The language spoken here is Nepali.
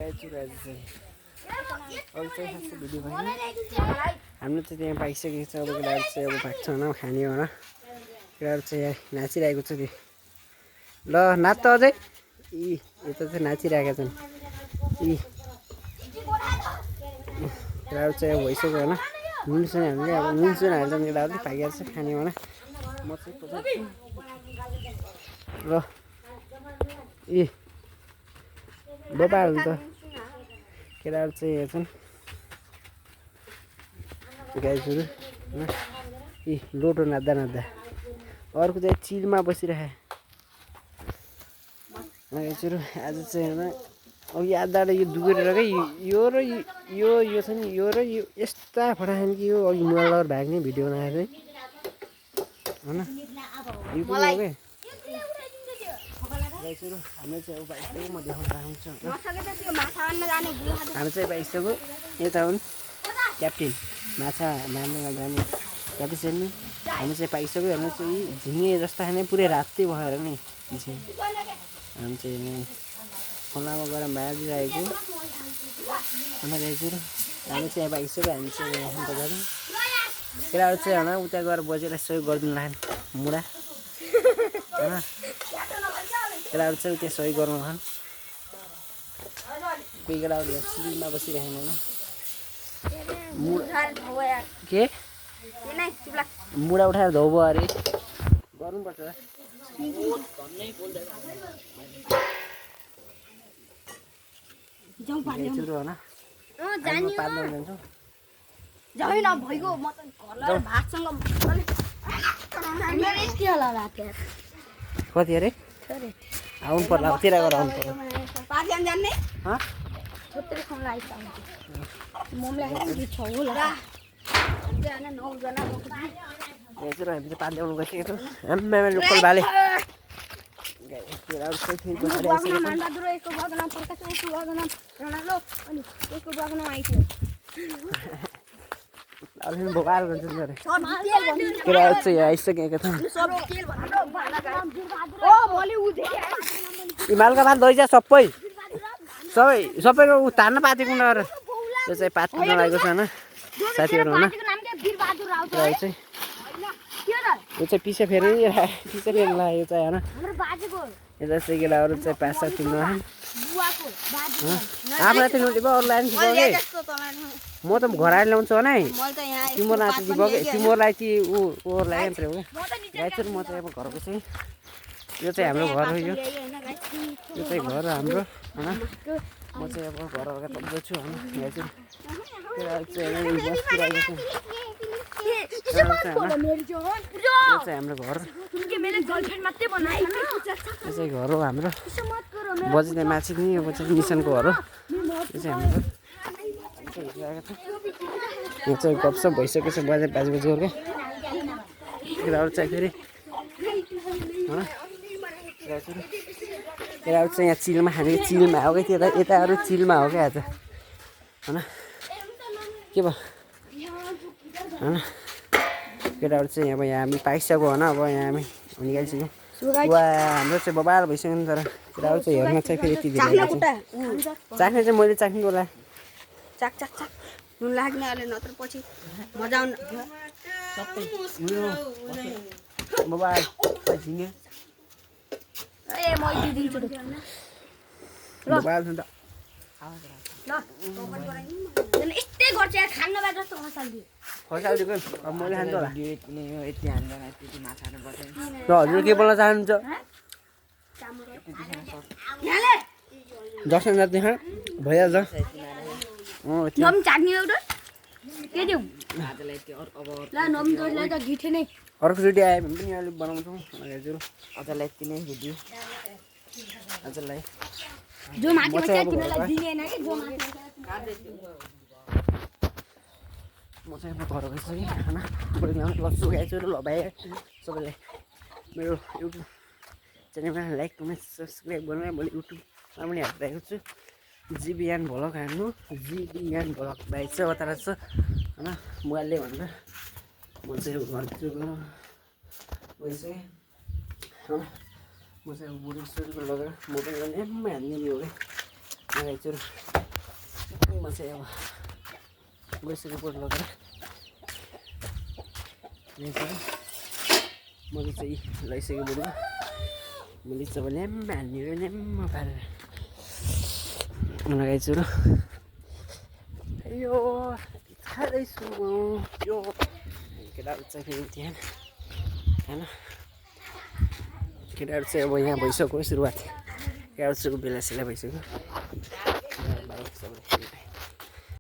भिडियो हाम्रो चाहिँ त्यहाँ पाइसकेको छ। अब केटाहरू चाहिँ अब भाग्छ होइन खाने हो केटाहरू चाहिँ यहाँ नाचिरहेको छ त्यो ल नाच त अझै यता चाहिँ नाचिरहेका छन् केटाहरू चाहिँ अब भइसक्यो होइन नुनसुन हामीले अब नुनसुन हाल्छन् केटाहरूले भागिहाल्छ खाने होइन म चाहिँ ल बबाहरू त केटाहरू चाहिँ हेर्छन् गाईहरू होइन लोटो नाच्दा नाच्दा अर्को चाहिँ चिलमा बसिरहे गाईहरू आज चाहिँ होइन अब यादबाट यो दुगेर क्या यो र यो छ नि यो र यो यस्ता फटाछन् कि यो अघि मोबाइल लगेर भाग्ने भिडियो बनाएर चाहिँ होइन यो पनि हो क्या गाईहरू हाम्रो चाहिँ अब बाइसको म देखाउन चाहन्छु हाम्रो चाहिँ बाइसको यता हुन् क्याप्टेन माछा मार्न जाने क्याप्टेन नि हामी चाहिँ पाइसक्यो हाम्रो चाहिँ झिँगे जस्ता खाने पुरै रातै भएर नि हामी चाहिँ खोलामा गएर मारिरहेको अन्त गाईहरू हामी चाहिँ पाइसक्यो हामी चाहिँ अन्त गऱ्यौँ केटाहरू चाहिँ होइन उता गएर बजेलाई सहयोग गरिदिनु लाग्यो मुढा होइन केटाहरू चाहिँ उता सहयोग गर्नु लाग्यो कोही केटाहरू सिलमा बसिरहेको के मुढा उठाएर धौ भयो अरे गर्नुपर्छ कति अरे आउनु पर्ला तिर गएर आउनु पर्ला हामी पात ल्याउनु गइसकेको छु आम्मामा लोकल बाले भोकाएर हुन्छ केटाहरू चाहिँ आइसकेको छ हिमालका पात लैजा सबैको तान्न पातेको नगर यो चाहिँ पात नलागेको छ होइन साथीहरू होइन यो चाहिँ पिछे फेरि लाग्यो चाहिँ होइन यता चाहिँ केटाहरू चाहिँ पासा किन्नु आफूलाई चाहिँ लुटी भयो अरूलाई पनि दिएको म त घर आएर ल्याउँछु भने तिमीलाई चाहिँ दिएको तिमीलाई कि ऊहरूलाई मात्रै हो क्या गाई म चाहिँ अब घरको चाहिँ यो चाहिँ हाम्रो घर हो यो चाहिँ घर हो हाम्रो होइन म चाहिँ अब घर अगाडि तब्दैछु होइन गाई चाहिँ हाम्रो घर यो चाहिँ घर हो हाम्रो बजेले माछी नि यो चाहिँ मिसनको घर हो यो चाहिँ हाम्रो यो चाहिँ गपसप भइसकेको छ बजार 5 बजीको क्या केटाहरू चाहिँ फेरि केटाहरू चाहिँ यहाँ चिलमा खानेको चिलमा हो क्या यताहरू चिलमा हो क्या आज होइन के भयो होइन केटाहरू चाहिँ अब यहाँ हामी पाइसक्यो होइन अब यहाँ हामी निकालिसक्यौँ वा हाम्रो चाहिँ बबाल भइसक्यो नि तर केटाहरू चाहिँ हेर्न चाहिँ फेरि यति धेरै चाख्ने चाहिँ मैले चाख्ने होला चाक नुन लाग्ने अहिले नत्र पछि मजा आउनु सबै बबाल झिङ्गे ए म दिन्छु बबाल छ त ल यस्तै गर्छ यार खान नभए जस्तो खसालिदिएको अब मैले खान्छ होला र हजुर के बोल्न चाहनुहुन्छ दर्शन जाति खा भइहाल्छ नम चाट्ने एउटा के दिउँ ल नम दोसलाई त गिठे नै अर्कोचोटि आयो भने पनि अलिक बनाउँछौँ हजुर अझलाई यति नै भिडियो अझलाई जो माथि बच्चा तिमीलाई दिएन के जो माथि म चाहिँ अब घर गइसकेँ होइन प्रोग्राम लस्छु गाइछु र लभाए सबैलाई मेरो युट्युब च्यानलमा लाइक कमेन्ट सब्सक्राइब गरेर मैले युट्युबमा पनि हालिरहेको छु जिबिएन भ्लग हाल्नु जिबिएन भ्लग भाइ चाहिँ अतार छ होइन मोबाइलले भन्दा म चाहिँ घरतिर गइसकेँ होइन म चाहिँ अब बुढी सुरुको लगेर म पनि गर्ने हाल्ने हो क्या गाइजहरू म चाहिँ अब गइसकेको बोट लगेर मैले चाहिँ लगाइसकेको बोटमा मैले चाहिँ अब ल्याम्म हाल्ने हो ल्याम्म पारेर गाइजहरू यो खाँदैछु म यो केटाहरू चाहिँ फेरि त्यहाँ होइन केटाहरू चाहिँ अब यहाँ भइसक्यो सुरुवात केटाहरूको बेला सेला भइसक्यो